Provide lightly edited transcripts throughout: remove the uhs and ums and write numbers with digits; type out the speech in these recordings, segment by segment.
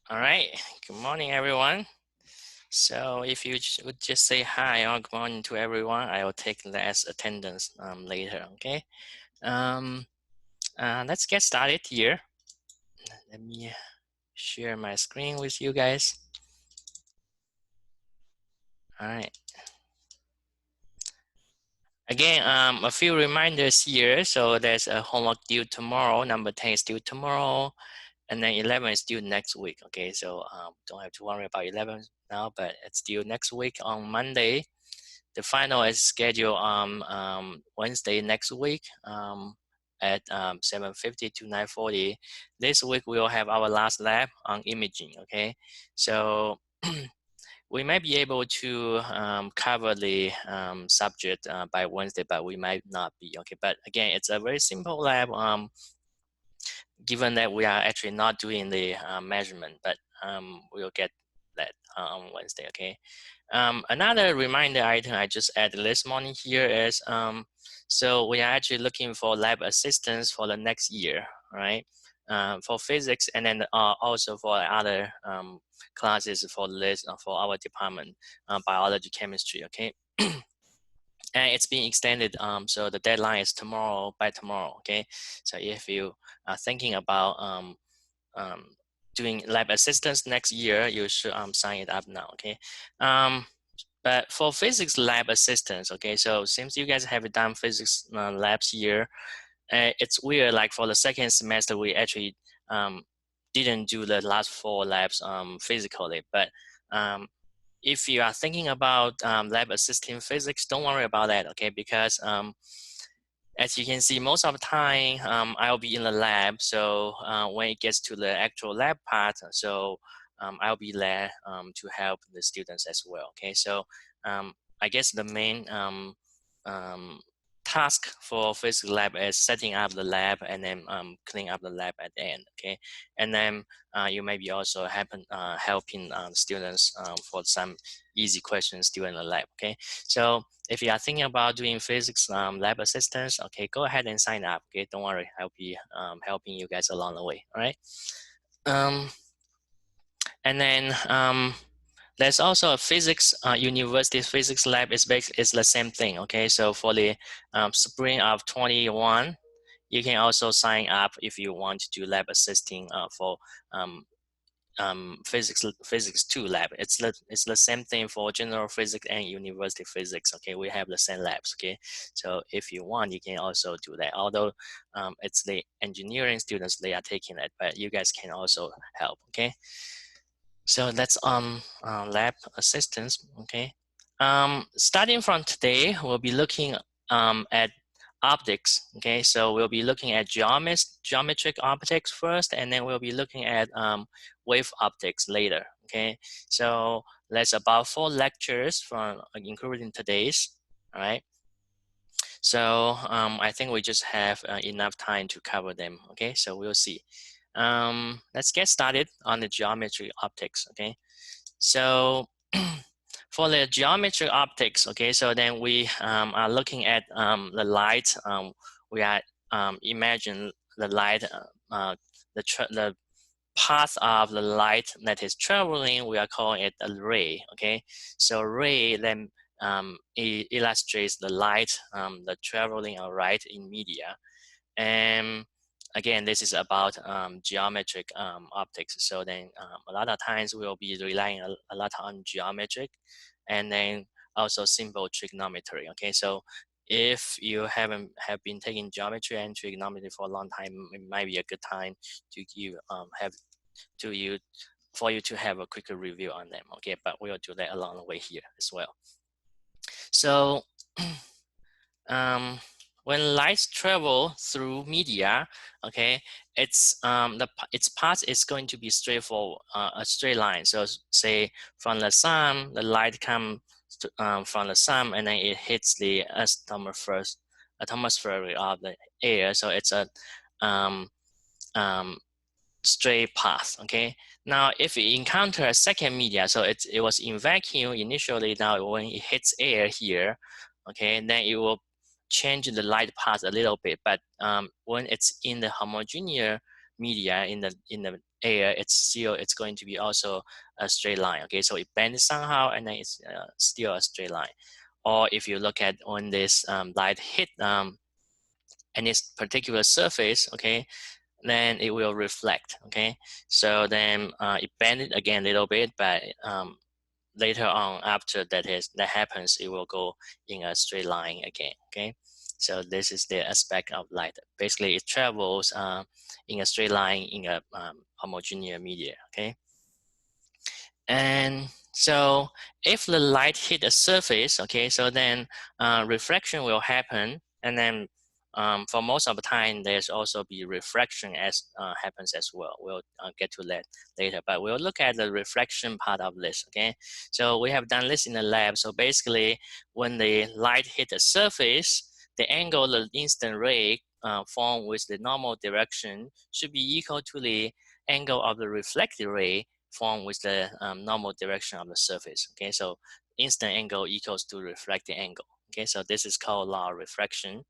All right, good morning, everyone. So if you would just say hi or good morning to everyone, I will take less attendance later, okay? Let's get started here. Let me share my screen with you guys. All right. Again, a few reminders here. So there's a homework due tomorrow. Number 10 is due tomorrow. And then 11 is due next week, okay? So don't have to worry about 11 now, but it's due next week on Monday. The final is scheduled on Wednesday next week at 7:50 to 9:40. This week we will have our last lab on imaging, okay? So we might be able to cover the subject by Wednesday, but we might not be, okay? But again, it's a very simple lab given that we are actually not doing the measurement, but we'll get that on Wednesday, okay? Another reminder item I just added this morning here is, so we are actually looking for lab assistants for the next year, right? For physics and then also for other classes for this, for our department, biology, chemistry, okay? And it's being extended, so the deadline is by tomorrow, okay? So if you are thinking about doing lab assistance next year, you should sign it up now, okay? But for physics lab assistance, okay, so since you guys have done physics labs here, it's weird, like for the second semester, we actually didn't do the last 4 labs physically, but if you are thinking about lab assisting physics, don't worry about that, okay? Because as you can see, most of the time I'll be in the lab. So when it gets to the actual lab part, so I'll be there to help the students as well, okay? So I guess the main task for physics lab is setting up the lab and then cleaning up the lab at the end, okay? And then you may be also helping students for some easy questions during the lab, okay? So if you are thinking about doing physics lab assistance, okay, go ahead and sign up, okay? Don't worry, I'll be helping you guys along the way, all right? And then there's also a physics, university physics lab is the same thing, okay? So for the spring of 21, you can also sign up if you want to do lab assisting for physics 2 lab. It's the same thing for general physics and university physics, okay? We have the same labs, okay? So if you want, you can also do that. Although it's the engineering students, they are taking it, but you guys can also help, okay? So that's lab assistance, okay? Starting from today, we'll be looking at optics, okay? So we'll be looking at geometric optics first, and then we'll be looking at wave optics later, okay? So that's about 4 lectures from including today's, all right? So I think we just have enough time to cover them, okay? So we'll see. Let's get started on the geometry optics, okay? So for the geometry optics, okay, so then we are looking at the light. We are imagine the light, the path of the light that is traveling, we are calling it a ray, okay? So ray then it illustrates the light, the traveling of light in media. And again, this is about geometric optics. So then a lot of times we'll be relying a lot on geometric and then also simple trigonometry, okay? So if you have been taking geometry and trigonometry for a long time, it might be a good time to for you to have a quicker review on them, okay? But we'll do that along the way here as well. So when lights travel through media, okay, its path is going to be straightforward, a straight line. So say from the sun, the light comes from the sun, and then it hits the atmosphere of the air. So it's a straight path, okay? Now, if you encounter a second media, so it was in vacuum initially, now when it hits air here, okay, then it will change the light path a little bit, but when it's in the homogeneous media, in the air, it's going to be also a straight line. Okay, so it bends somehow, and then it's still a straight line. Or if you look at when this light hit any particular surface, okay, then it will reflect. Okay, so then it bends again a little bit, but later on, after that happens, it will go in a straight line again. Okay, so this is the aspect of light. Basically, it travels in a straight line in a homogeneous media. Okay, and so if the light hit a surface, okay, so then reflection will happen, and then for most of the time, there's also be refraction as happens as well. We'll get to that later, but we'll look at the reflection part of this. Okay, so we have done this in the lab. So basically, when the light hit the surface, the angle the instant ray formed with the normal direction should be equal to the angle of the reflected ray formed with the normal direction of the surface. Okay, so instant angle equals to reflected angle. Okay, so this is called law of refraction.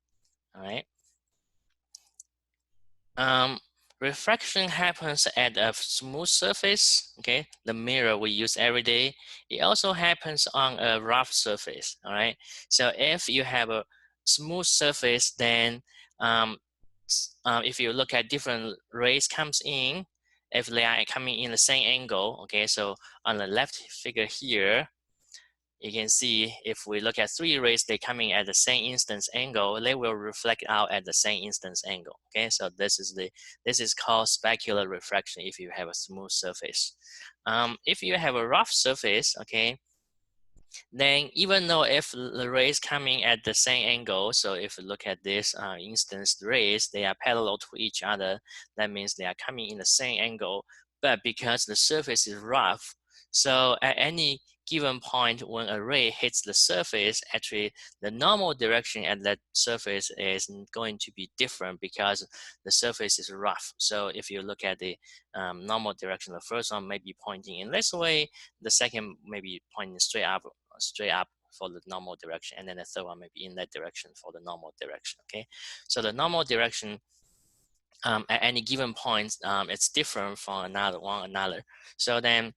All right. Refraction happens at a smooth surface. Okay, the mirror we use every day. It also happens on a rough surface. All right. So if you have a smooth surface, then if you look at different rays comes in, if they are coming in the same angle, okay, so on the left figure here, you can see if we look at three rays, they coming at the same instance angle, they will reflect out at the same instance angle. Okay, so this is called specular refraction if you have a smooth surface. If you have a rough surface, okay, then even though if the rays coming at the same angle, so if you look at this instance rays, they are parallel to each other, that means they are coming in the same angle, but because the surface is rough, so at any given point when a ray hits the surface, actually the normal direction at that surface is going to be different because the surface is rough. So if you look at the normal direction, the first one may be pointing in this way, the second may be pointing straight up for the normal direction, and then the third one may be in that direction for the normal direction. Okay, so the normal direction at any given point it's different from another. So then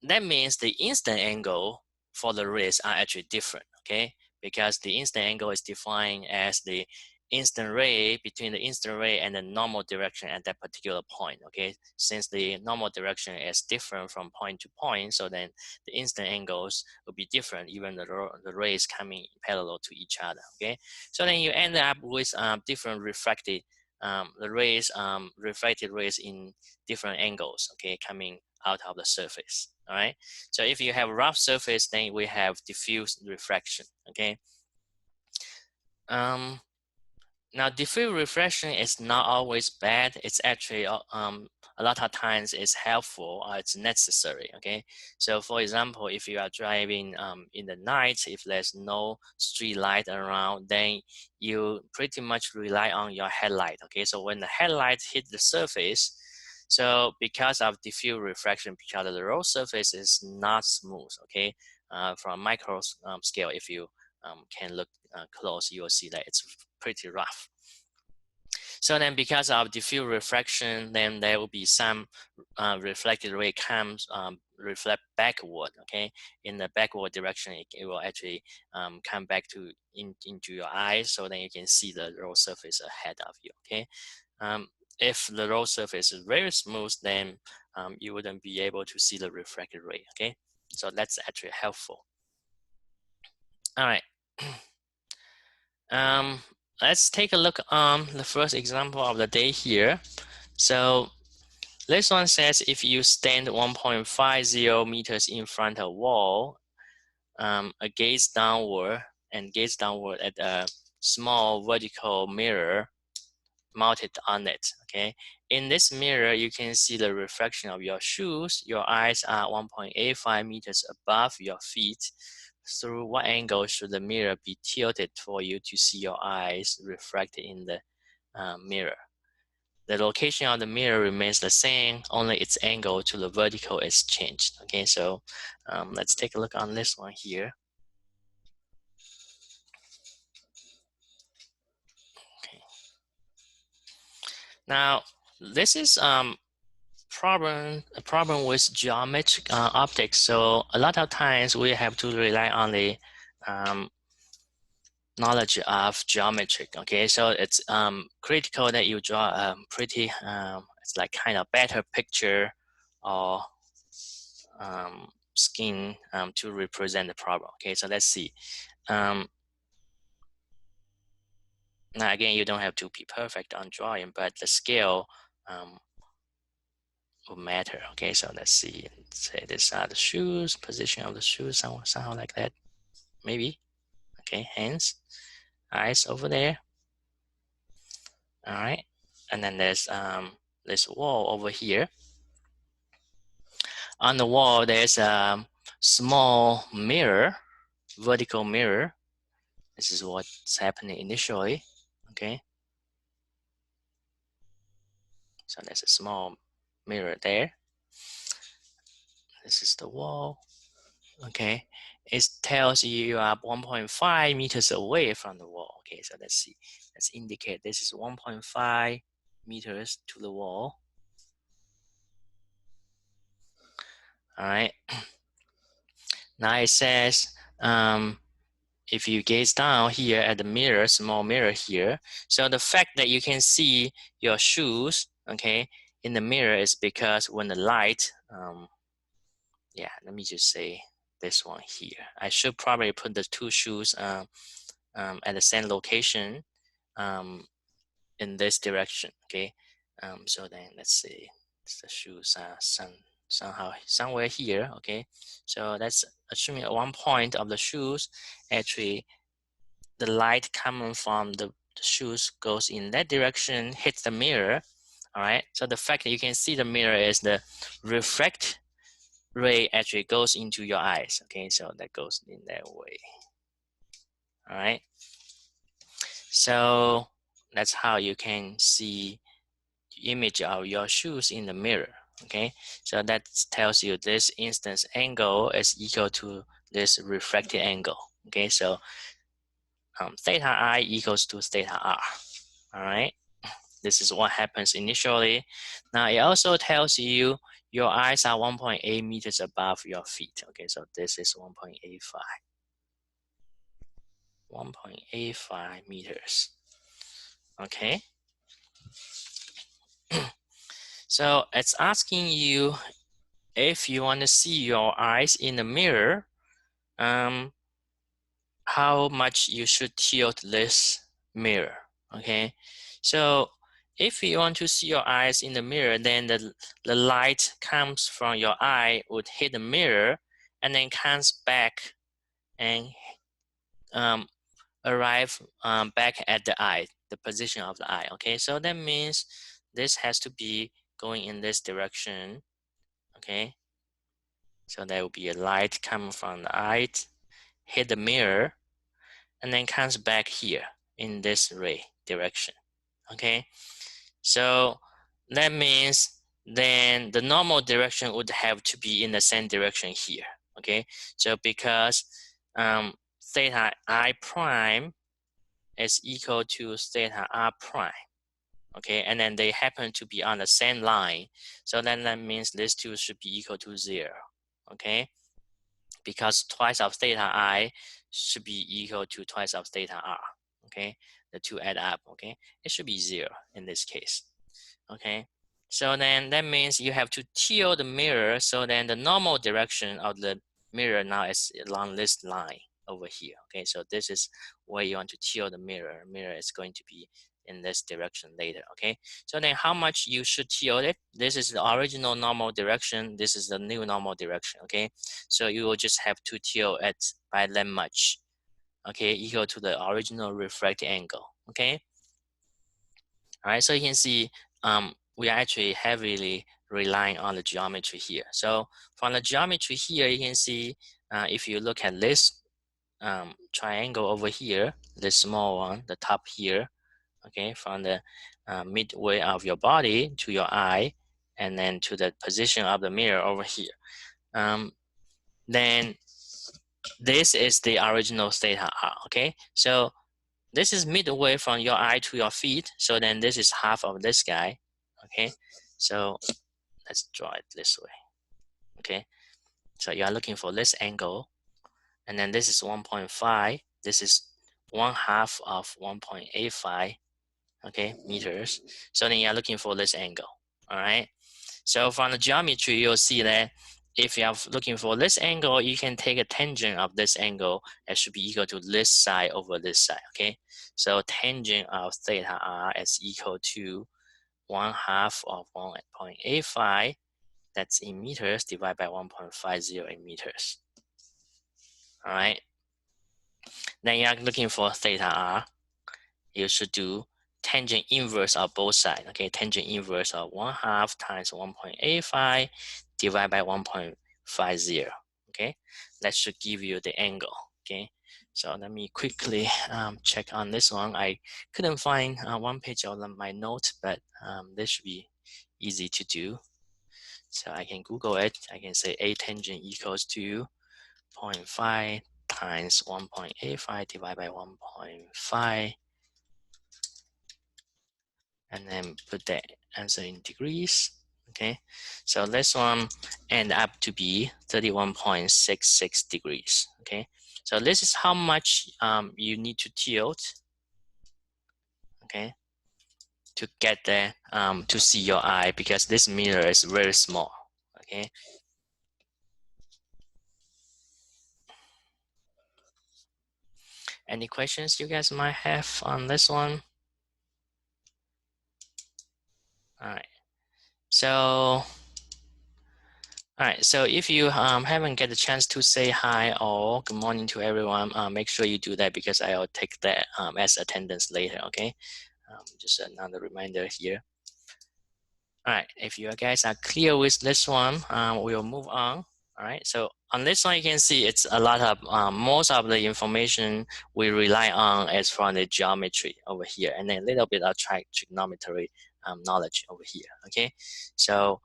that means the instant angle for the rays are actually different. Okay, because the instant angle is defined as the instant ray between the instant ray and the normal direction at that particular point. Okay, since the normal direction is different from point to point, so then the instant angles will be different even the rays coming parallel to each other. Okay, so then you end up with different refracted reflected rays in different angles. Okay, coming out of the surface. All right, so if you have a rough surface, then we have diffuse refraction. Okay, now diffuse refraction is not always bad. It's actually a lot of times it's helpful or it's necessary. Okay, so for example, if you are driving in the night, if there's no street light around, then you pretty much rely on your headlight. Okay, so when the headlight hit the surface, so because of diffuse refraction, because the road surface is not smooth. Okay, from a micro scale, if you can look close, you will see that it's pretty rough. So then because of diffuse refraction, then there will be some reflected ray comes reflect backward. Okay, in the backward direction, it will actually come back into your eyes, so then you can see the road surface ahead of you. Okay, if the road surface is very smooth, then you wouldn't be able to see the refracted ray. Okay, so that's actually helpful. All right. Let's take a look on the first example of the day here. So this one says if you stand 1.50 meters in front of a wall, gaze downward at a small vertical mirror mounted on it. Okay, in this mirror, you can see the reflection of your shoes. Your eyes are 1.85 meters above your feet. Through what angle should the mirror be tilted for you to see your eyes reflected in the mirror? The location of the mirror remains the same, only its angle to the vertical is changed. Okay, so let's take a look on this one here. Okay. Now, this is problem with geometric optics. So a lot of times we have to rely on the knowledge of geometric. Okay, so it's critical that you draw a pretty it's like kind of better picture or scheme to represent the problem. Okay, so let's see. Now again, you don't have to be perfect on drawing, but the scale will matter. Okay, so let's see. Say these are the shoes, position of the shoes, somehow like that, maybe. Okay, hands, eyes over there. All right, and then there's this wall over here. On the wall, there's a small mirror, vertical mirror. This is what's happening initially. Okay, so there's a small mirror there. This is the wall. Okay, it tells you are 1.5 meters away from the wall. Okay, so let's see. Let's indicate this is 1.5 meters to the wall. All right. Now it says if you gaze down here at the mirror, small mirror here, so the fact that you can see your shoes, okay, in the mirror is because when the light, yeah, let me just say this one here. I should probably put the two shoes at the same location in this direction, okay. So then let's see, the shoes are somehow somewhere here, okay. So that's assuming at one point of the shoes, actually the light coming from the shoes goes in that direction, hits the mirror. All right, so the fact that you can see the mirror is the refract ray actually goes into your eyes. Okay, so that goes in that way. All right, so that's how you can see the image of your shoes in the mirror. Okay, so that tells you this instance angle is equal to this refracted angle. Okay, so theta I equals to theta R. All right, this is what happens initially. Now it also tells you your eyes are 1.8 meters above your feet. Okay, so this is 1.85. 1.85 meters. Okay. So it's asking you if you want to see your eyes in the mirror, how much you should tilt this mirror. Okay, so if you want to see your eyes in the mirror, then the light comes from your eye would hit the mirror and then comes back and arrive back at the eye, the position of the eye. Okay, so that means this has to be going in this direction. Okay, so there will be a light coming from the eye, hit the mirror, and then comes back here in this ray direction. Okay, so that means then the normal direction would have to be in the same direction here. Okay, so because theta I prime is equal to theta R prime. Okay, and then they happen to be on the same line, so then that means these two should be equal to 0. Okay, because twice of theta I should be equal to twice of theta R. Okay, the two add up. Okay, it should be 0 in this case. Okay, so then that means you have to tilt the mirror, so then the normal direction of the mirror now is along this line over here. Okay, so this is where you want to tilt the mirror. Mirror is going to be in this direction later. Okay, so then how much you should tilt it? This is the original normal direction, this is the new normal direction. Okay, so you will just have to tilt it by that much, okay, equal to the original refracted angle. Okay, all right, so you can see we are actually heavily relying on the geometry here. So from the geometry here, you can see if you look at this triangle over here, this small one, the top here, okay, from the midway of your body to your eye, and then to the position of the mirror over here. Then this is the original theta R, okay? So this is midway from your eye to your feet, so then this is half of this guy, okay? So let's draw it this way. Okay, so you are looking for this angle, and then this is 1.5. This is 1/2 of 1.85. Okay, meters. So then you are looking for this angle. All right. So from the geometry, you'll see that if you are looking for this angle, you can take a tangent of this angle that should be equal to this side over this side. Okay, so tangent of theta r is equal to 1/2 of 1.85. That's in meters divided by 1.50 in meters. All right. Then you are looking for theta r. You should do tangent inverse of both sides. Okay, tangent inverse of 1/2 times 1.85 divided by 1.50. Okay, that should give you the angle. Okay, so let me quickly check on this one. I couldn't find one page of my note, but this should be easy to do. So I can Google it. I can say A tangent equals to 0.5 times 1.85 divided by 1.5, and then put the answer in degrees. Okay, so this one end up to be 31.66 degrees. Okay, so this is how much you need to tilt, okay, to get the to see your eye, because this mirror is very small. Okay, any questions you guys might have on this one? All right, so if you haven't get the chance to say hi or good morning to everyone, make sure you do that, because I'll take that as attendance later. Okay, just another reminder here. All right, if you guys are clear with this one, we'll move on. All right, so on this one, you can see it's a lot of, most of the information we rely on is from the geometry over here, and then a little bit of trigonometry knowledge over here. Okay, so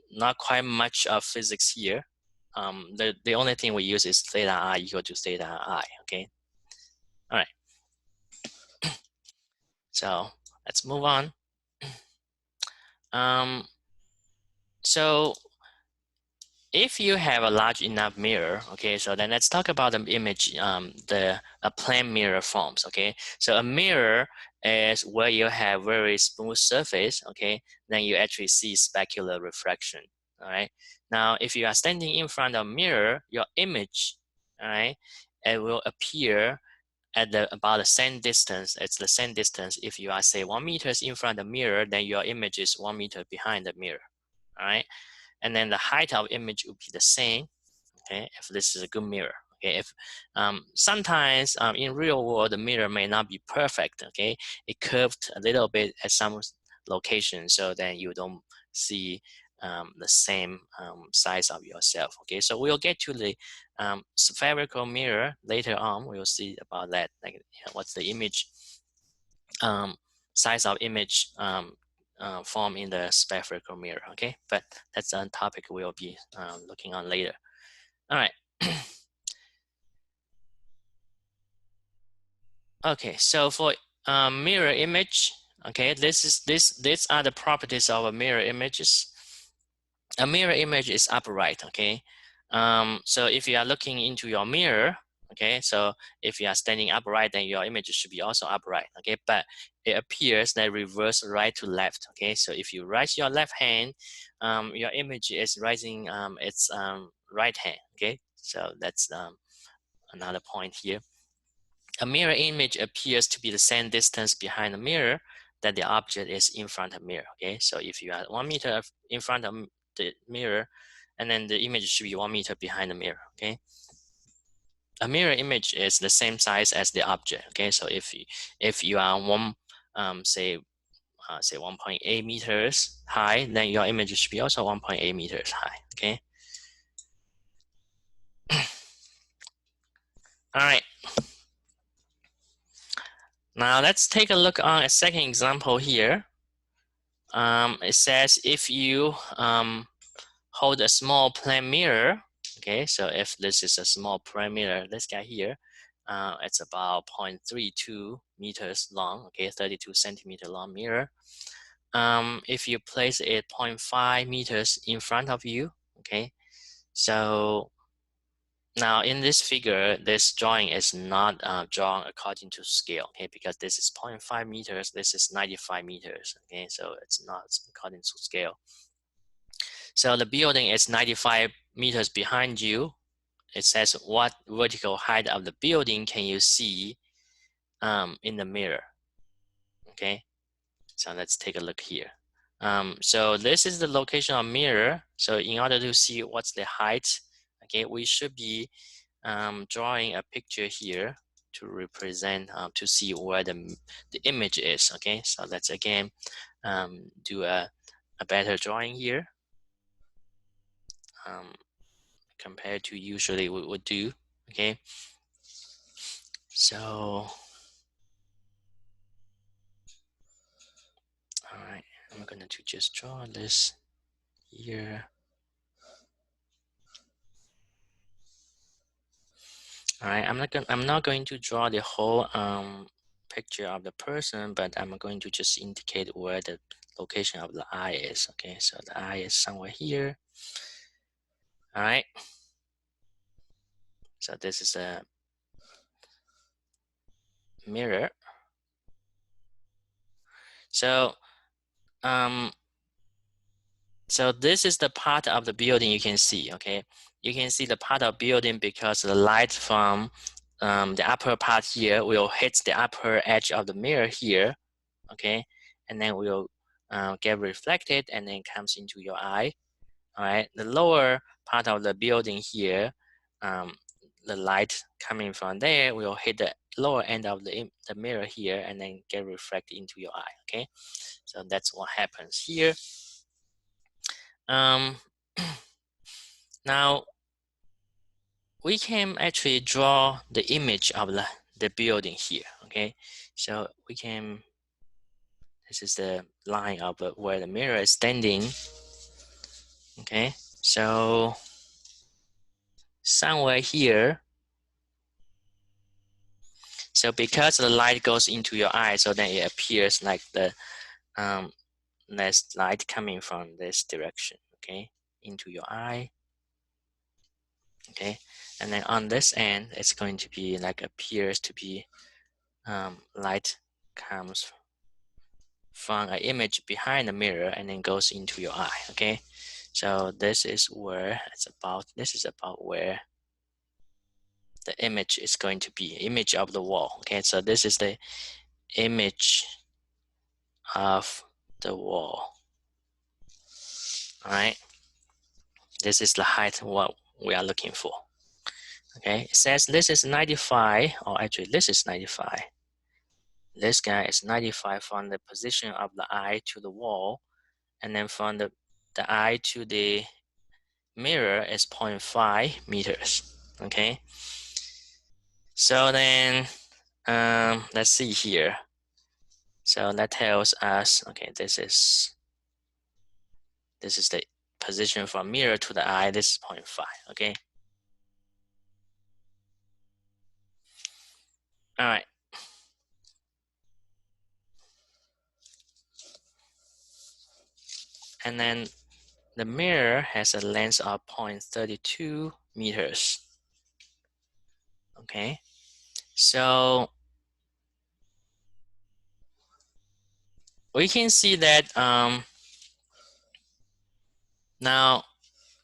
not quite much of physics here. The only thing we use is theta r equal to theta I. Okay, all right, so let's move on. So if you have a large enough mirror, okay, so then let's talk about the image, a plane mirror forms. Okay, so a mirror is where you have very smooth surface. Okay, then you actually see specular reflection. All right, now if you are standing in front of a mirror, your image, all right, it will appear at about the same distance. It's the same distance. If you are, say, 1 meter in front of the mirror, then your image is 1 meter behind the mirror. All right, and then the height of image will be the same. Okay, if this is a good mirror. Okay, if sometimes in real world the mirror may not be perfect. Okay, it curved a little bit at some location, so then you don't see the same size of yourself. Okay, so we'll get to the spherical mirror later on. We'll see about that, like what's the image size of image form in the spherical mirror. Okay, but that's a topic we'll be looking on later. All right. Okay, so for mirror image, okay, these are the properties of a mirror images. A mirror image is upright. Okay, so if you are looking into your mirror, okay, so if you are standing upright, then your image should be also upright. Okay, but it appears that reverse right to left. Okay, so if you raise your left hand, your image is rising its right hand. Okay, so that's another point here. A mirror image appears to be the same distance behind the mirror that the object is in front of the mirror. Okay, so if you are 1 meter in front of the mirror, and then the image should be 1 meter behind the mirror. Okay, a mirror image is the same size as the object. Okay, so if you are say 1.8 meters high, then your image should be also 1.8 meters high. Okay. All right. Now let's take a look on a second example here. It says if you hold a small plane mirror, okay, so if this is a small plane mirror, this guy here, it's about 0.32 meters long, okay, 32 centimeter long mirror. if you place it 0.5 meters in front of you, okay, so now in this figure, this drawing is not drawn according to scale, okay, because this is 0.5 meters, this is 95 meters, okay, so it's not according to scale. So the building is 95 meters behind you. It says what vertical height of the building can you see in the mirror, okay? So let's take a look here. So this is the location of mirror. So in order to see what's the height, okay, we should be drawing a picture here to represent, to see where the image is, okay? So let's again do a better drawing here compared to usually we would do, okay? So, all right, I'm going to just draw this here. All right, I'm not going to draw the whole picture of the person, but I'm going to just indicate where the location of the eye is. Okay, so the eye is somewhere here. All right. So this is a mirror. So so this is the part of the building you can see. Okay, you can see the part of building because the light from the upper part here will hit the upper edge of the mirror here. Okay, and then will get reflected and then comes into your eye. All right, the lower part of the building here, the light coming from there will hit the lower end of the mirror here and then get reflected into your eye. Okay, so that's what happens here. Now we can actually draw the image of the building here. Okay, so we can, this is the line of where the mirror is standing. Okay, so somewhere here, so because the light goes into your eye, so then it appears like the there's light coming from this direction, okay, into your eye. Okay, and then on this end, it's going to be like appears to be light comes from an image behind the mirror and then goes into your eye. Okay, so this is where it's about. This is about where the image is going to be, image of the wall. Okay, so this is the image of the wall. All right, this is the height what we are looking for. Okay, it says this is 95, or actually this is 95. This guy is 95 from the position of the eye to the wall, and then from the eye to the mirror is 0.5 meters. Okay, so then let's see here. So that tells us, okay, this is the position from mirror to the eye. This is 0.5. Okay, all right. And then the mirror has a length of 0.32 meters. Okay, so we can see that now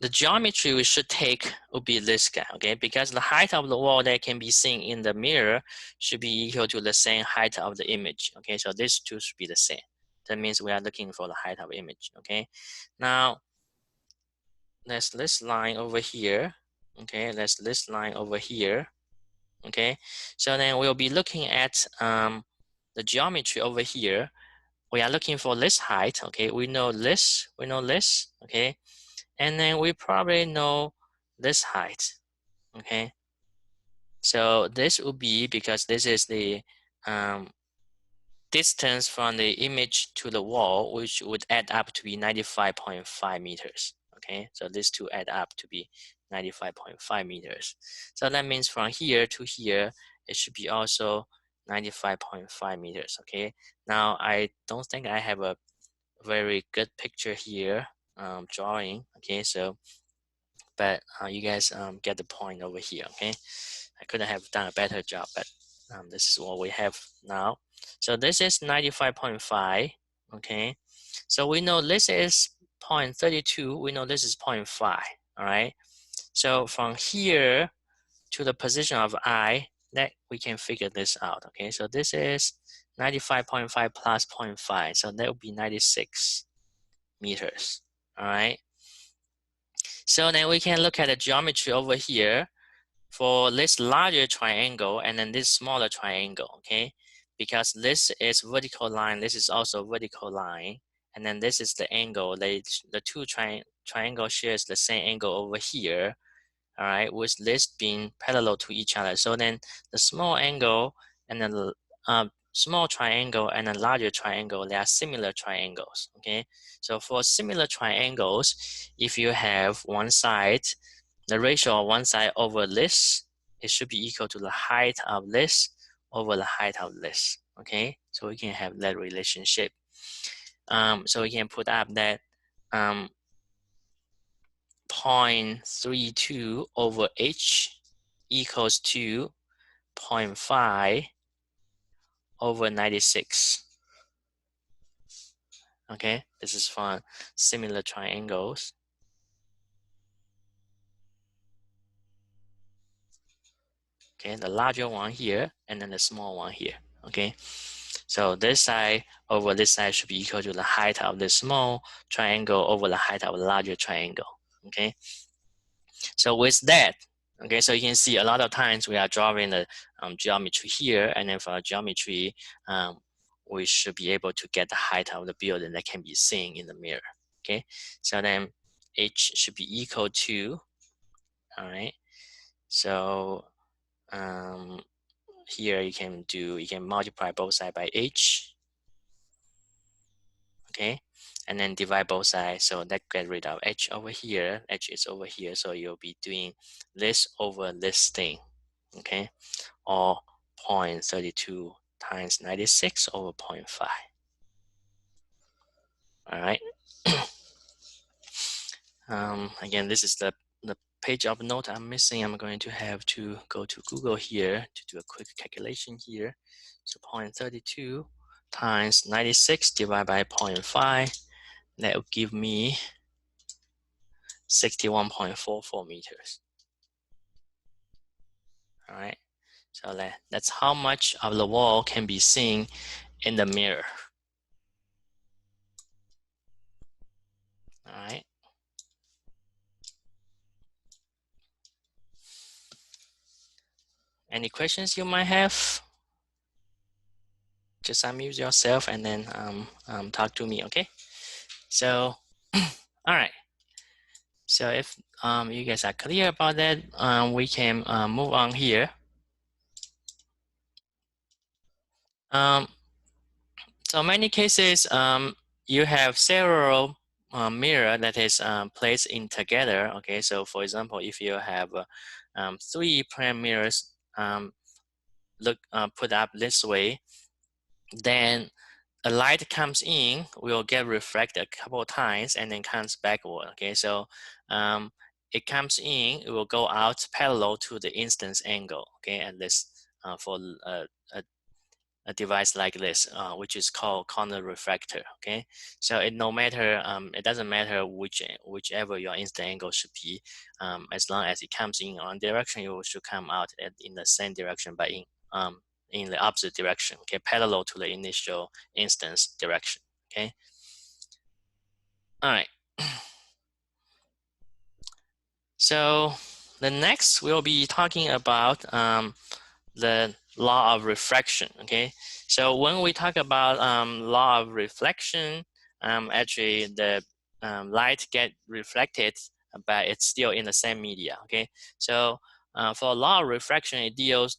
the geometry we should take would be this guy, okay? Because the height of the wall that can be seen in the mirror should be equal to the same height of the image, okay? So these two should be the same. That means we are looking for the height of image, okay? Now, there's this line over here, okay? There's this line over here, okay? So then we'll be looking at the geometry over here. We are looking for this height, okay? We know this, okay? And then we probably know this height, okay? So this would be, because this is the distance from the image to the wall, which would add up to be 95.5 meters, okay? So these two add up to be 95.5 meters. So that means from here to here, it should be also 95.5 meters, okay? Now, I don't think I have a very good picture here, drawing. Okay, so but you guys get the point over here. Okay, I couldn't have done a better job, but this is what we have now. So this is 95.5. Okay, so we know this is 0.32. We know this is 0.5. All right, so from here to the position of I, that we can figure this out. Okay, so this is 95.5 plus 0.5, so that would be 96 meters. All right, so then we can look at the geometry over here for this larger triangle and then this smaller triangle. Okay, because this is vertical line, this is also vertical line, and then this is the angle. The two triangle shares the same angle over here. All right, with this being parallel to each other. So then the small angle and then the small triangle and a larger triangle, they are similar triangles. Okay, so for similar triangles, if you have one side, the ratio of one side over this, it should be equal to the height of this over the height of this. Okay, so we can have that relationship. So we can put up that 0.32 over h equals to 0.5 over 96. Okay, this is for similar triangles. Okay, the larger one here and then the small one here. Okay, so this side over this side should be equal to the height of the small triangle over the height of the larger triangle. Okay, so with that, okay, so you can see a lot of times we are drawing the geometry here, and then for the geometry, we should be able to get the height of the building that can be seen in the mirror. Okay, so then h should be equal to, all right, so here you can multiply both sides by h, okay, and then divide both sides, so that get rid of h over here, h is over here, so you'll be doing this over this thing, okay, or 0.32 times 96 over 0.5. All right. Again, this is the page of note I'm missing. I'm going to have to go to Google here to do a quick calculation here. So 0.32 times 96 divided by 0.5, that will give me 61.44 meters. All right, so that's how much of the wall can be seen in the mirror. All right. Any questions you might have? Just unmute yourself and then talk to me, okay? So, all right. So if you guys are clear about that, we can move on here. So many cases, you have several mirror that is placed in together. Okay, so for example, if you have 3 prime mirrors put up this way, then a light comes in, will get reflected a couple of times and then comes backward. Okay, so it comes in, it will go out parallel to the instance angle. Okay, and this for a device like this, which is called corner refractor. Okay, so it doesn't matter whichever your instant angle should be, as long as it comes in on direction, it should come out in the same direction, but in the opposite direction. Okay, parallel to the initial instance direction. Okay, all right. So the next we'll be talking about the law of refraction. Okay, so when we talk about law of reflection, actually the light get reflected, but it's still in the same media. Okay, so for law of refraction, it deals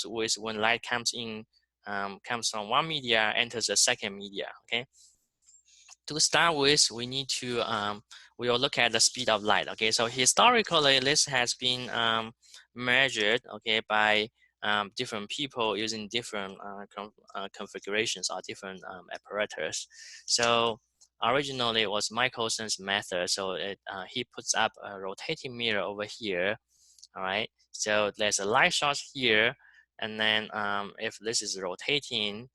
with when light comes in, comes from one media, enters a second media. Okay, to start with, we need to we will look at the speed of light. Okay, so historically, this has been measured, okay, by different people using different configurations or different apparatus. So originally it was Michelson's method. So he puts up a rotating mirror over here. All right. So there's a light source here, and then if this is rotating,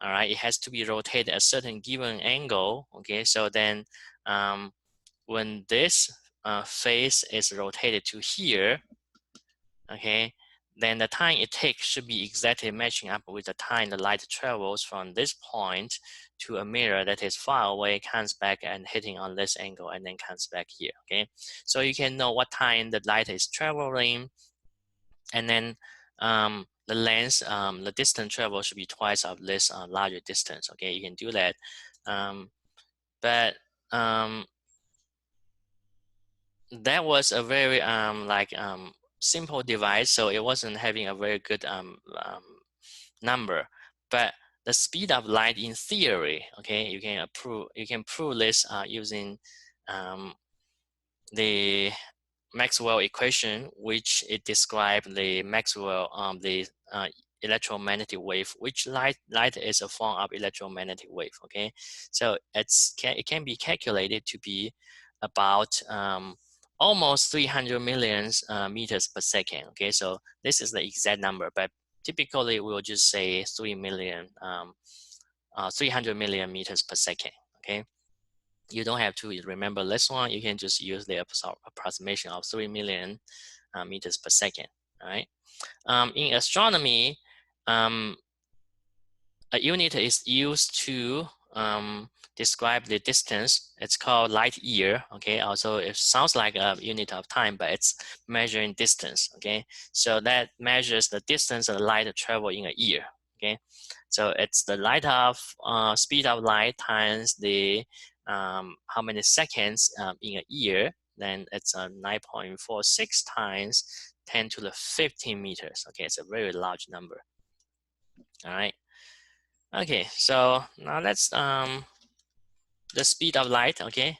all right, it has to be rotated at a certain given angle. Okay. So then when this face is rotated to here, okay, then the time it takes should be exactly matching up with the time the light travels from this point to a mirror that is far away, comes back and hitting on this angle, and then comes back here. Okay, so you can know what time the light is traveling, and then the length, the distance traveled should be twice of this larger distance. Okay, you can do that, but that was a very simple device, so it wasn't having a very good number. But the speed of light in theory, okay, you can prove this using the Maxwell equation, which it describes the Maxwell the electromagnetic wave, which light is a form of electromagnetic wave. Okay, so it can be calculated to be about almost 300 million meters per second. Okay, so this is the exact number, but typically we'll just say 300 million meters per second. Okay, you don't have to remember this one. You can just use the approximation of 3 million meters per second. All right. In astronomy, a unit is used to describe the distance. It's called light year. Okay, also it sounds like a unit of time, but it's measuring distance. Okay, so that measures the distance of the light travel in a year. Okay, so it's the light of speed of light times the how many seconds in a year. Then it's 9.46 times 10 to the 15 meters. Okay, it's a very large number. All right. Okay, so now let's the speed of light. Okay,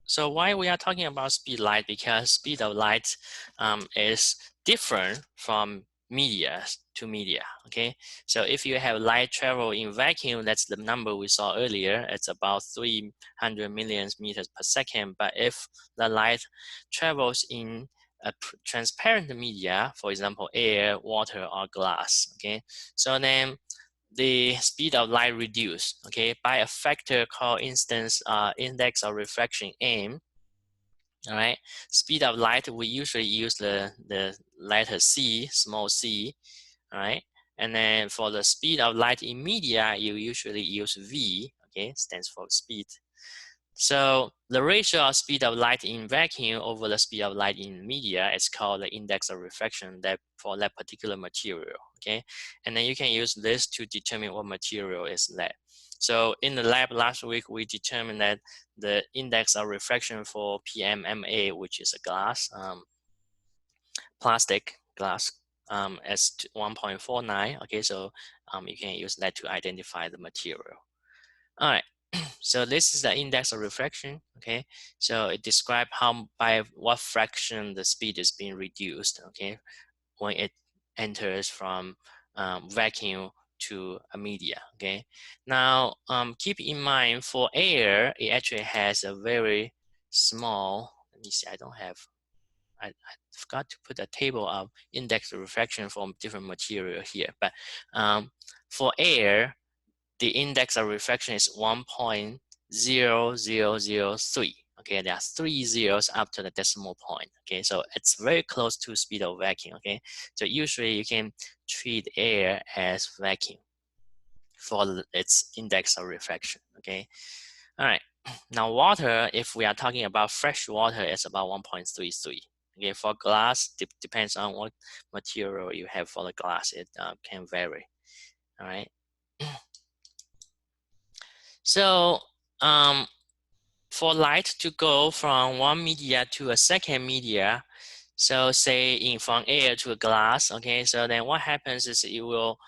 so why we are talking about speed of light? Because speed of light is different from media to media. Okay, so if you have light travel in vacuum, that's the number we saw earlier. It's about 300 million meters per second. But if the light travels in a transparent media, for example, air, water, or glass. Okay, so then the speed of light reduced, okay, by a factor called index of refraction m. All right, speed of light, we usually use the letter c, small c. All right, and then for the speed of light in media, you usually use v. Okay, stands for speed. So the ratio of speed of light in vacuum over the speed of light in media is called the index of refraction that for that particular material. Okay, and then you can use this to determine what material is that. So in the lab last week, we determined that the index of refraction for PMMA, which is a glass, plastic glass, is 1.49. Okay, so you can use that to identify the material. All right. So this is the index of refraction. Okay, so it describes how by what fraction the speed is being reduced. Okay, when it enters from vacuum to a media. Okay, now keep in mind for air, it actually has a very small. Let me see. I don't have. I forgot to put a table of index of refraction from different material here. But for air, the index of refraction is 1.0003. Okay, there are 3 zeros after the decimal point. Okay, so it's very close to speed of vacuum. Okay, so usually you can treat air as vacuum for its index of refraction. Okay, all right. Now water, if we are talking about fresh water, it's about 1.33. Okay, for glass, depends on what material you have for the glass. It can vary. All right. So for light to go from one media to a second media, so say from air to a glass, okay, so then what happens is it will,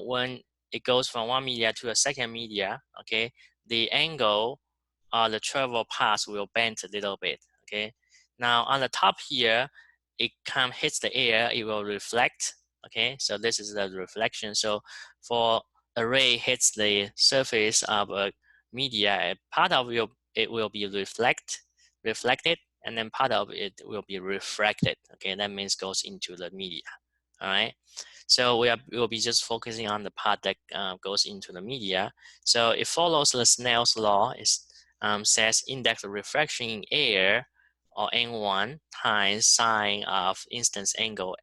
when it goes from one media to a second media, okay, the angle or the travel path will bend a little bit, okay. Now on the top here, it hits the air, it will reflect, okay, so this is the reflection. So for a ray hits the surface of a media, part of it will be reflected, and then part of it will be refracted. Okay, that means goes into the media. All right. So we'll be just focusing on the part that goes into the media. So it follows the Snell's law. It says index of refraction in air, or N1 times sine of instance angle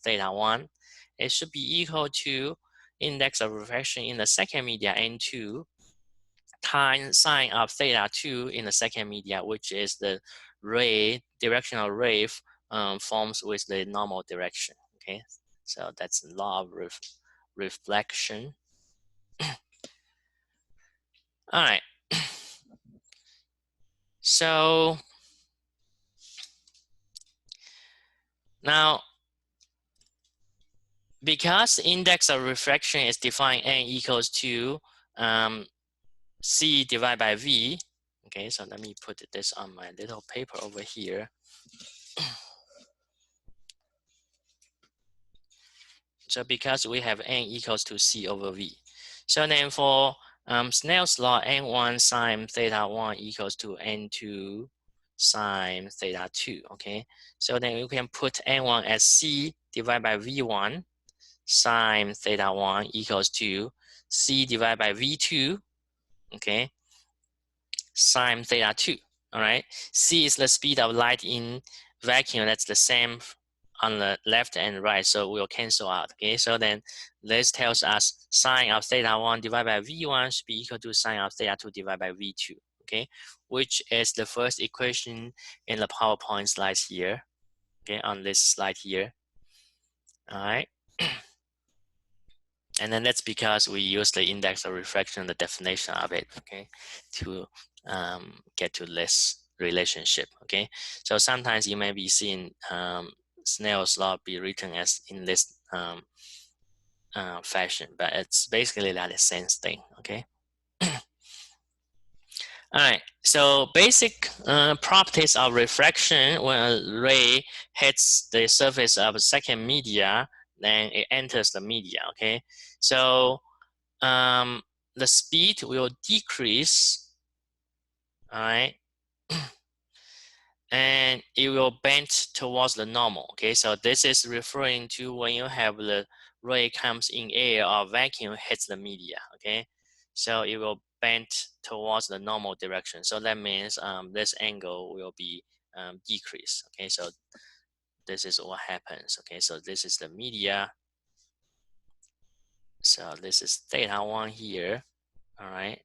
theta 1. It should be equal to index of refraction in the second media, N2, times sine of theta 2 in the second media, which is the directional ray forms with the normal direction. Okay, so that's the law of reflection. All right. So now, because index of refraction is defined n equals to c divided by v. Okay, so let me put this on my little paper over here. So because we have n equals to c over v. So then for Snell's law, n1 sine theta 1 equals to n2 sine theta 2. Okay, so then you can put n1 as c divided by v1 sine theta 1 equals to c divided by v2. Okay, sine theta 2. All right, c is the speed of light in vacuum. That's the same on the left and right, so we'll cancel out. Okay, so then this tells us sine of theta 1 divided by v1 should be equal to sine of theta 2 divided by v2. Okay, which is the first equation in the PowerPoint slides here. Okay, on this slide here. All right. And then that's because we use the index of refraction, the definition of it, okay, to get to this relationship. Okay, so sometimes you may be seeing Snell's law be written as in this fashion, but it's basically like the same thing. Okay. All right, so basic properties of refraction. When a ray hits the surface of a second media, then it enters the media. Okay, so the speed will decrease. All right, and it will bend towards the normal. Okay, so this is referring to when you have the ray comes in air or vacuum hits the media. Okay, so it will bend towards the normal direction. So that means this angle will be decreased. Okay, so this is what happens. Okay, so this is the media. So this is theta 1 here. All right,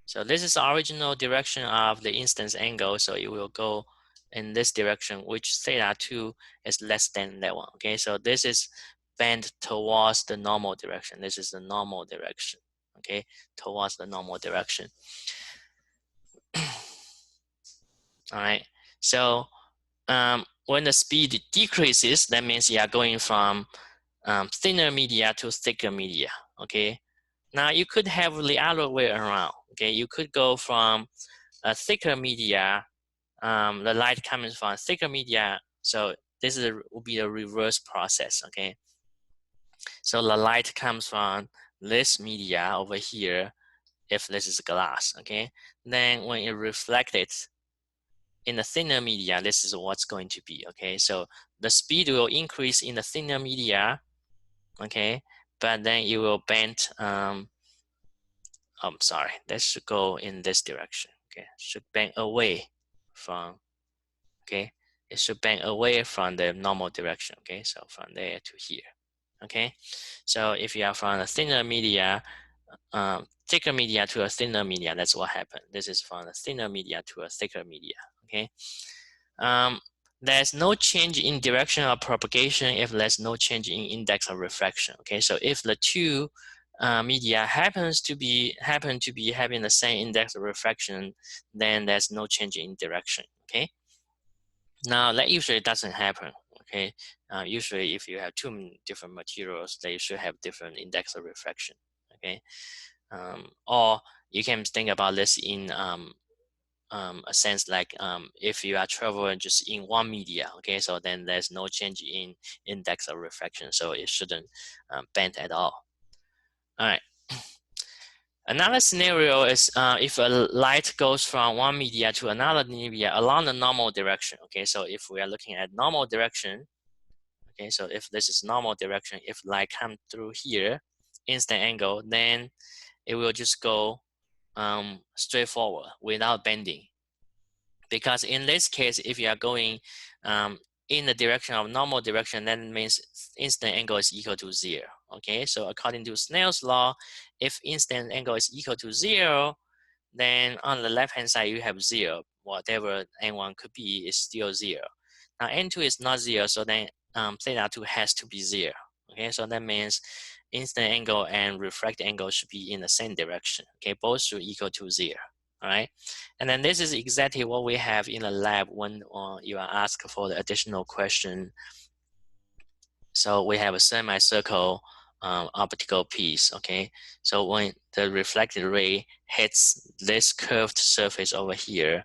so this is the original direction of the instance angle. So it will go in this direction, which theta 2 is less than that one. Okay, so this is bent towards the normal direction. This is the normal direction. Okay, towards the normal direction. All right, so when the speed decreases, that means you are going from thinner media to thicker media. Okay, now you could have the other way around. Okay, you could go from a thicker media, the light comes from thicker media. So this will be a reverse process. Okay, so the light comes from this media over here. If this is glass, okay, then when it reflected in the thinner media, this is what's going to be. Okay, so the speed will increase in the thinner media. Okay, but then it will bend. I'm sorry, that should go in this direction. Okay, should bend away from. Okay, it should bend away from the normal direction. Okay, so from there to here. Okay, so if you are from a thinner media, thicker media to a thinner media, that's what happened. This is from a thinner media to a thicker media. Okay, there's no change in direction of propagation if there's no change in index of refraction. Okay, so if the two media happen to be having the same index of refraction, then there's no change in direction. Okay, now that usually doesn't happen. Okay, usually if you have two different materials, they should have different index of refraction. Okay, or you can think about this in a sense like if you are traveling just in one media. Okay, so then there's no change in index of refraction, so it shouldn't bend at all. All right. Another scenario is if a light goes from one media to another media along the normal direction. Okay, so if we are looking at normal direction, okay, so if this is normal direction, if light comes through here, instant angle, then it will just go straight forward without bending. Because in this case, if you are going in the direction of normal direction, that means instant angle is equal to 0. Okay, so according to Snell's law, if instant angle is equal to 0, then on the left hand side you have 0. Whatever n1 could be is still 0. Now n2 is not 0, so then theta 2 has to be 0. Okay, so that means instant angle and refracted angle should be in the same direction. Okay, both should equal to 0. All right, and then this is exactly what we have in the lab when you are asked for the additional question. So we have a semicircle optical piece. Okay, so when the reflected ray hits this curved surface over here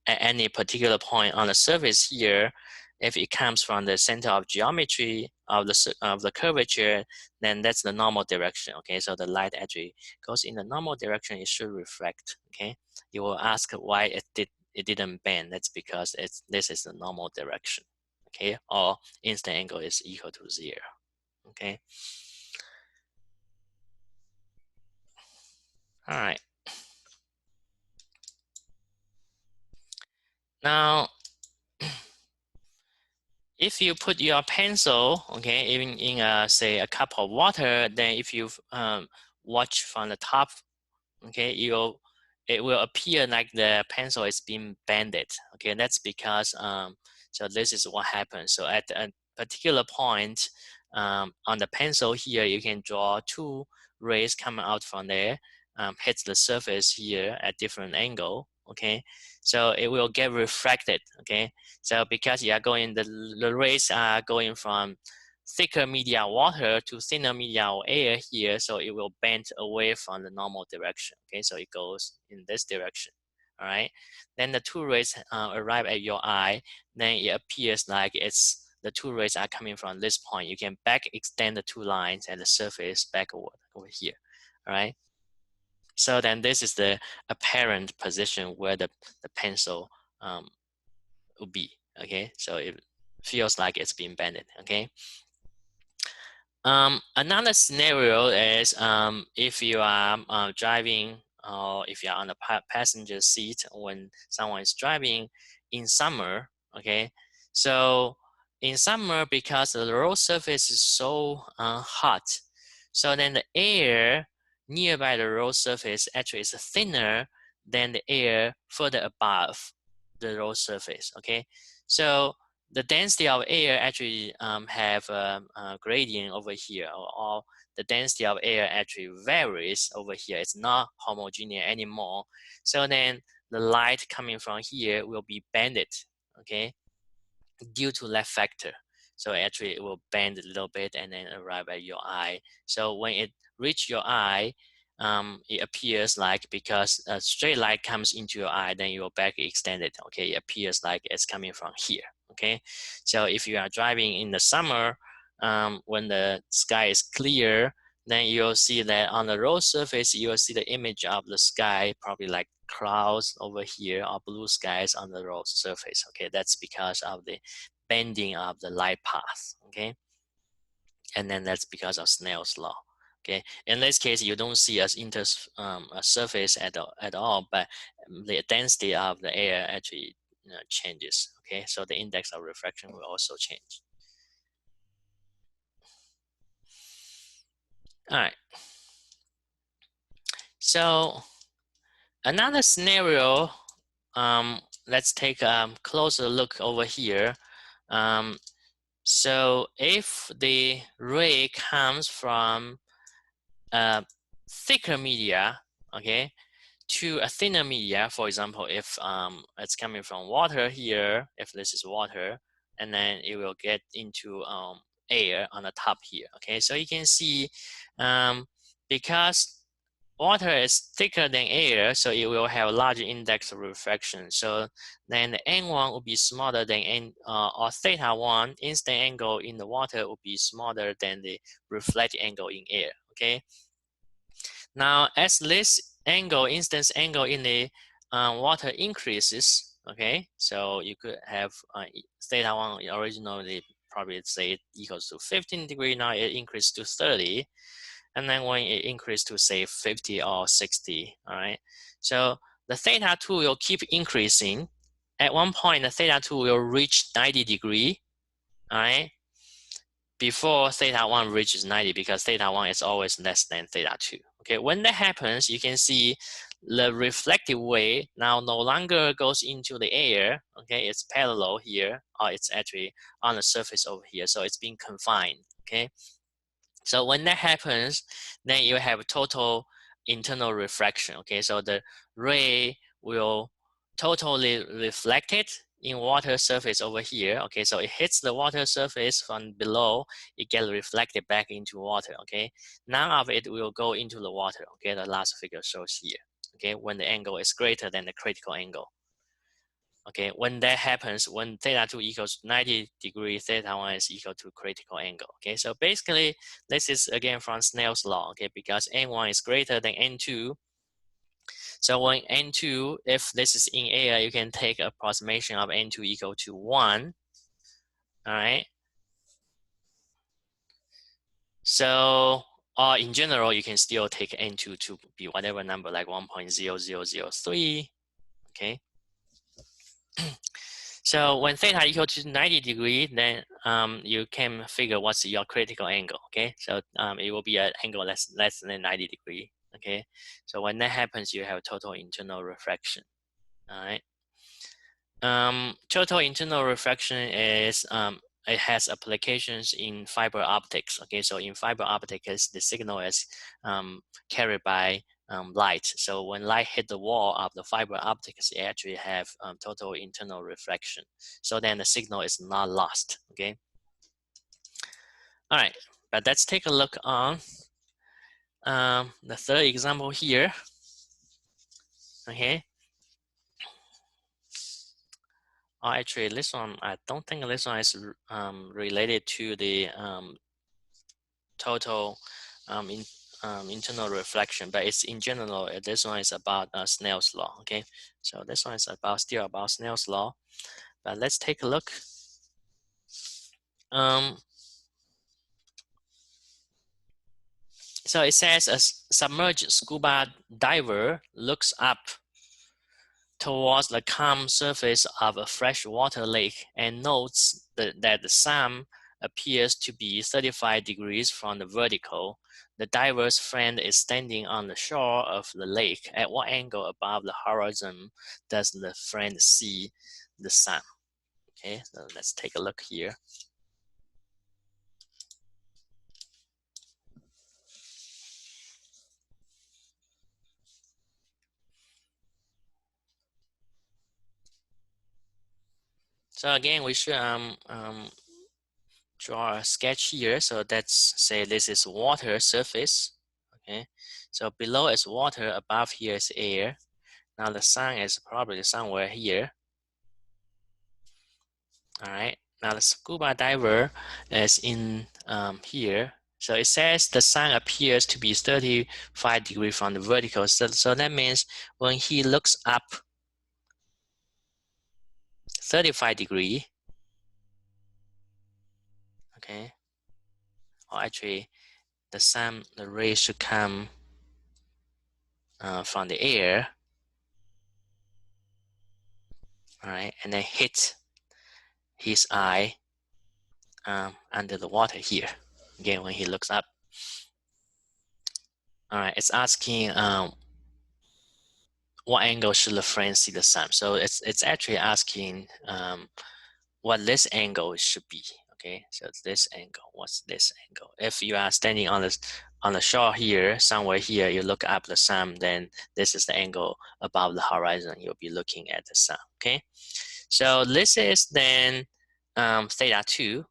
at any particular point on the surface here, if it comes from the center of geometry of the curvature, then that's the normal direction. Okay, so the light actually goes in the normal direction, it should reflect. Okay, you will ask why it didn't bend. That's because this is the normal direction. Okay, or instant angle is equal to 0. Okay, all right. Now if you put your pencil, okay, even in say a cup of water, then if you watch from the top, okay, it will appear like the pencil is being bended. Okay, that's because so this is what happens. So at a particular point on the pencil here, you can draw two rays coming out from there, hits the surface here at different angle. Okay, so it will get refracted. Okay, so because you are going, the rays are going from thicker media water to thinner media or air here, so it will bend away from the normal direction. Okay, so it goes in this direction. All right, then the two rays arrive at your eye, then it appears like the two rays are coming from this point. You can back extend the two lines at the surface backward over here. All right, so then this is the apparent position where the pencil will be. Okay, so it feels like it's being bended. Okay. Another scenario is if you are driving or if you're on the passenger seat when someone is driving in summer. Okay, so in summer, because the road surface is so hot, so then the air nearby the road surface actually is thinner than the air further above the road surface. Okay, so the density of air actually have a gradient over here, or the density of air actually varies over here. It's not homogeneous anymore. So then the light coming from here will be bended, okay, due to that factor. So actually it will bend a little bit and then arrive at your eye. So when it reach your eye, it appears like, because a straight light comes into your eye, then your back extended. Okay, it appears like it's coming from here. Okay, so if you are driving in the summer, when the sky is clear, then you'll see that on the road surface, you'll see the image of the sky, probably like clouds over here or blue skies on the road surface. Okay, that's because of the bending of the light path. Okay, and then that's because of Snell's law. Okay, in this case, you don't see a surface at all, but the density of the air actually changes. Okay, so the index of refraction will also change. All right. So another scenario, let's take a closer look over here. So if the ray comes from a thicker media, okay, to a thinner media, for example, if it's coming from water here, if this is water, and then it will get into air on the top here. Okay, so you can see because water is thicker than air, so it will have a larger index of refraction. So then the n1 will be smaller than or theta 1, instant angle in the water will be smaller than the reflected angle in air. Okay, Now, as this angle, instance angle in the water increases, okay, so you could have theta 1 originally probably say equals to 15 degree, now it increased to 30, and then when it increased to say 50 or 60, all right, so the theta 2 will keep increasing. At one point, the theta 2 will reach 90 degree, all right, before theta 1 reaches 90, because theta 1 is always less than theta 2. Okay, when that happens, you can see the reflective wave now no longer goes into the air. Okay, it's parallel here, or it's actually on the surface over here, so it's being confined. Okay, so when that happens, then you have total internal refraction. Okay, so the ray will totally reflected in water surface over here. Okay, so it hits the water surface from below, it gets reflected back into water. Okay, none of it will go into the water. Okay, the last figure shows here. Okay, when the angle is greater than the critical angle. Okay, when that happens, when theta 2 equals 90 degree, theta 1 is equal to critical angle. Okay, so basically, this is again from Snell's law. Okay, because n1 is greater than n2. So when n2, if this is in air, you can take approximation of n2 equal to 1. All right. So, in general, you can still take n2 to be whatever number, like 1.0003. Okay. So when theta equal to 90 degree, then you can figure what's your critical angle. Okay, so it will be an angle less than 90 degree. Okay, so when that happens, you have total internal refraction. All right. Total internal refraction is it has applications in fiber optics. Okay, so in fiber optics, the signal is carried by light. So when light hit the wall of the fiber optics, it actually have total internal reflection. So then the signal is not lost. Okay. All right, but let's take a look on the third example here. Okay. Oh, actually, this one, I don't think this one is related to the total internal reflection, but it's in general, this one is about Snell's law. Okay, so this one is still about Snell's law, but let's take a look. So it says a submerged scuba diver looks up towards the calm surface of a freshwater lake and notes that the sun appears to be 35 degrees from the vertical. The diver's friend is standing on the shore of the lake. At what angle above the horizon does the friend see the sun? Okay, so let's take a look here. So again, we should draw a sketch here. So let's say this is water surface. Okay, so below is water, above here is air. Now the sun is probably somewhere here. All right, now the scuba diver is in here. So it says the sun appears to be 35 degrees from the vertical. So that means when he looks up 35 degree, okay, or actually the rays should come from the air, all right, and then hit his eye under the water here. Again, when he looks up. All right, it's asking what angle should the friend see the sun? So it's actually asking what this angle should be. Okay, so this angle, what's this angle? If you are standing on the shore here, somewhere here, you look up the sun, then this is the angle above the horizon. You'll be looking at the sun. Okay, so this is then theta 2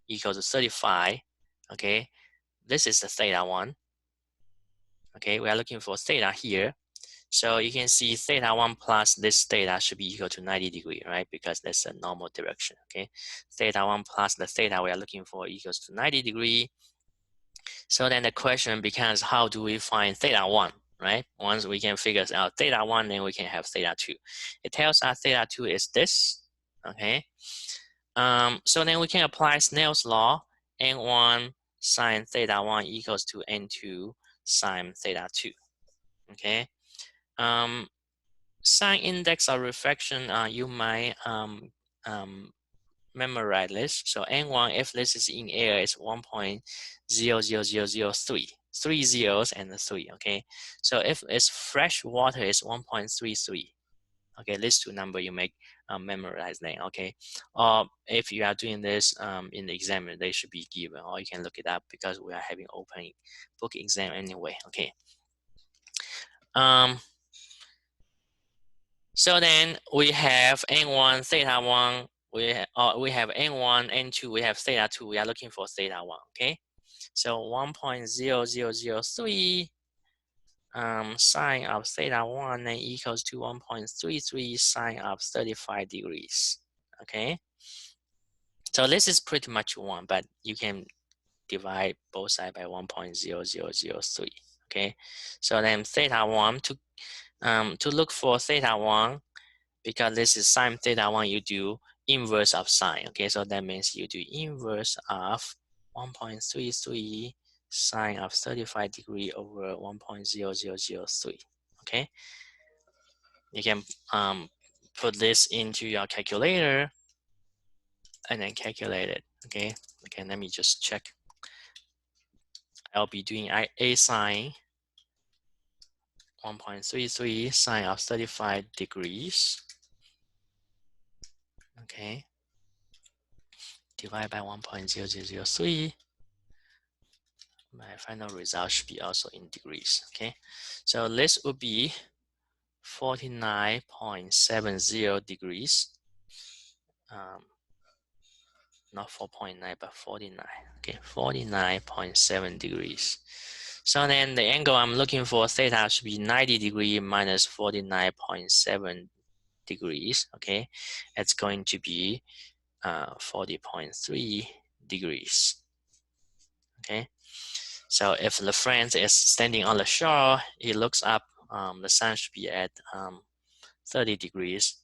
equals to 35. Okay, this is the theta 1. Okay, we are looking for theta here. So you can see theta 1 plus this theta should be equal to 90 degree, right? Because that's a normal direction, okay? Theta 1 plus the theta we are looking for equals to 90 degree. So then the question becomes, how do we find theta 1, right? Once we can figure out theta 1, then we can have theta 2. It tells us theta 2 is this, okay? So then we can apply Snell's law, n1 sine theta 1 equals to n2 sine theta 2, okay? Sine index of refraction, you might memorize this. So n1, if this is in air, is 1.00003, 3 zeros and a 3, okay? So if it's fresh water, it's 1.33. Okay, these two numbers you make memorize them, okay? Or if you are doing this in the exam, they should be given, or you can look it up because we are having open book exam anyway, okay? So then we have n1 theta 1, we have n1, n2, we have theta 2, we are looking for theta 1, okay? So 1.0003 sine of theta 1 then equals to 1.33 sine of 35 degrees, okay? So this is pretty much 1, but you can divide both sides by 1.0003, okay? So then theta 1, to look for theta 1, because this is sine theta 1, you do inverse of sine, okay? So that means you do inverse of 1.33 sine of 35 degree over 1.0003, okay? You can put this into your calculator and then calculate it, okay? Okay, let me just check. I'll be doing a sine 1.33 sine of 35 degrees, okay? Divide by 1.0003. My final result should be also in degrees, okay? So this would be 49.70 degrees. Not 4.9, but 49, okay? 49.7 degrees. So then the angle I'm looking for, theta, should be 90 degrees minus 49.7 degrees, okay? It's going to be 40.3 degrees, okay? So if the friend is standing on the shore, he looks up, the sun should be at 30 degrees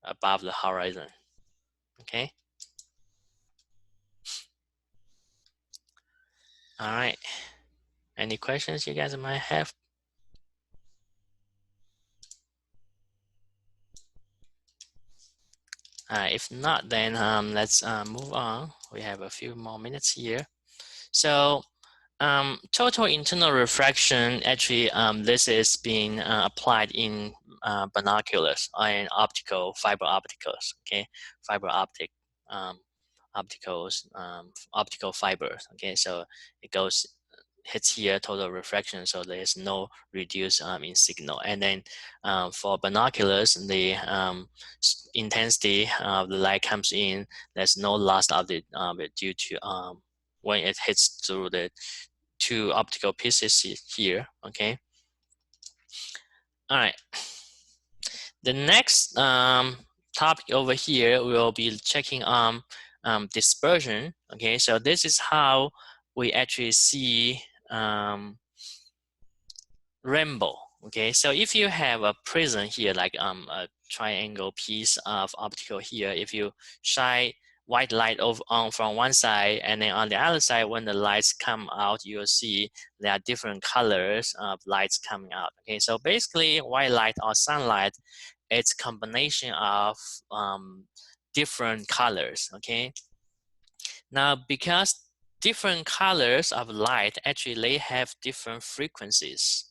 above the horizon, okay? All right, any questions you guys might have? If not, then let's move on. We have a few more minutes here. So total internal refraction, actually, this is being applied in binoculars and optical fiber opticals, okay? Fiber optic optical fibers, okay? So it goes, hits here, total refraction, so there's no reduce in signal. And then for binoculars, the intensity of the light comes in, there's no loss of it due to when it hits through the two optical pieces here, okay? All right. The next topic over here, we'll be checking on dispersion, okay? So this is how we actually see rainbow, okay? So if you have a prism here, like a triangle piece of optical here, if you shine white light over on from one side, and then on the other side, when the lights come out, you'll see there are different colors of lights coming out, okay? So basically, white light or sunlight, it's combination of different colors, okay? Now, because different colors of light, actually they have different frequencies,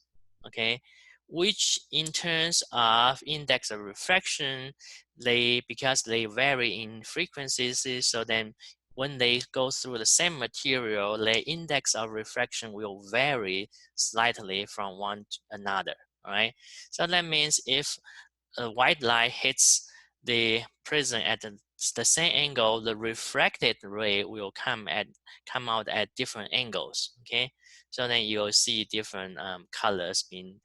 okay? Which in terms of index of refraction, because they vary in frequencies, so then when they go through the same material, their index of refraction will vary slightly from one to another, all right? So that means if a white light hits the prism at the same angle, the refracted ray will come out at different angles, okay? So then you'll see different colors being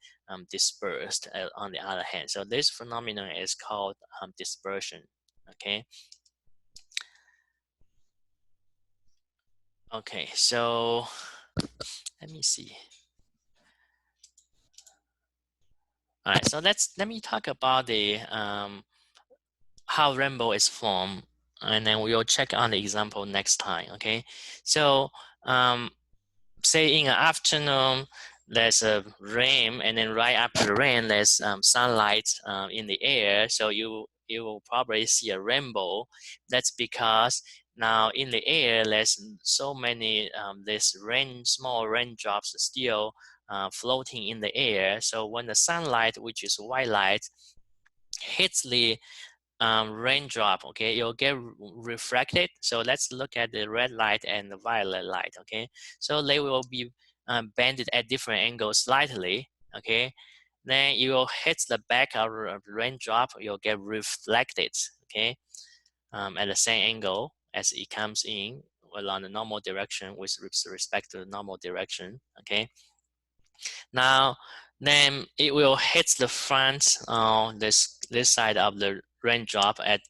dispersed on the other hand. So this phenomenon is called dispersion, okay? Okay, so let me see. All right, so let me talk about the how rainbow is formed, and then we'll check on the example next time. Okay, so say in the afternoon there's a rain, and then right after the rain there's sunlight in the air, so you will probably see a rainbow. That's because now in the air there's so many this small raindrops still floating in the air. So when the sunlight, which is white light, hits the raindrop, okay, you'll get refracted. So let's look at the red light and the violet light. Okay, so they will be bended at different angles slightly. Okay, then you will hit the back of the raindrop, you'll get reflected. Okay, at the same angle as it comes in along the normal direction with respect to the normal direction. Okay, now, then it will hit the front, this side of the raindrop at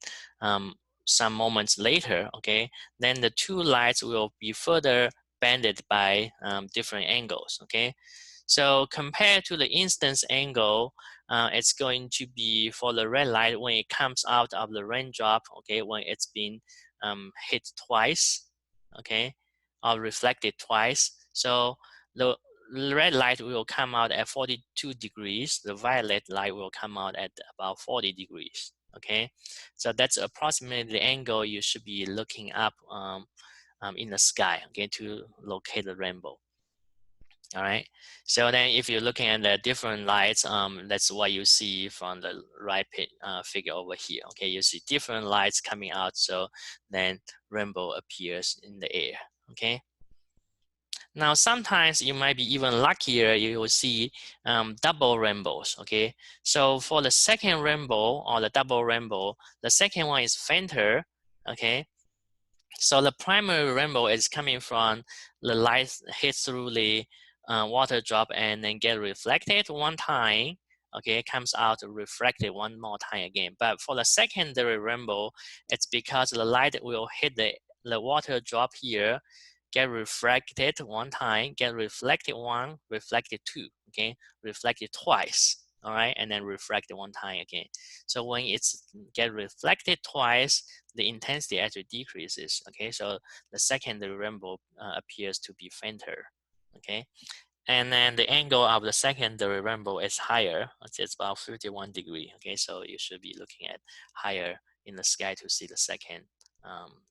some moments later. Okay, then the two lights will be further bended by different angles. Okay, so compared to the instance angle, it's going to be for the red light when it comes out of the raindrop. Okay, when it's been hit twice. Okay, or reflected twice. So the red light will come out at 42 degrees. The violet light will come out at about 40 degrees. Okay, so that's approximately the angle you should be looking up in the sky, okay, to locate the rainbow. All right, so then if you're looking at the different lights, that's what you see from the right figure over here. Okay, you see different lights coming out, so then rainbow appears in the air. Okay, now sometimes you might be even luckier, you will see double rainbows. Okay, so for the second rainbow or the double rainbow, the second one is fainter. Okay, so the primary rainbow is coming from the light hit through the water drop and then get reflected one time. Okay, it comes out reflected one more time again. But for the secondary rainbow, it's because the light will hit the water drop here, get reflected one time, get reflected one, reflected two. Okay, reflected twice. All right, and then reflected one time again. So when it's get reflected twice, the intensity actually decreases. Okay, so the secondary rainbow appears to be fainter. Okay, and then the angle of the secondary rainbow is higher. It's about 51 degree. Okay, so you should be looking at higher in the sky to see the second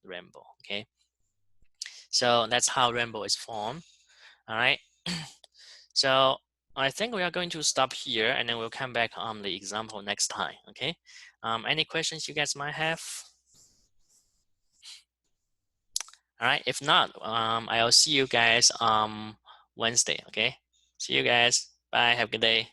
rainbow. Okay, so that's how rainbow is formed. All right, so I think we are going to stop here, and then we'll come back on the example next time. Okay, any questions you guys might have? All right, if not, I'll see you guys Wednesday. Okay, see you guys. Bye. Have a good day.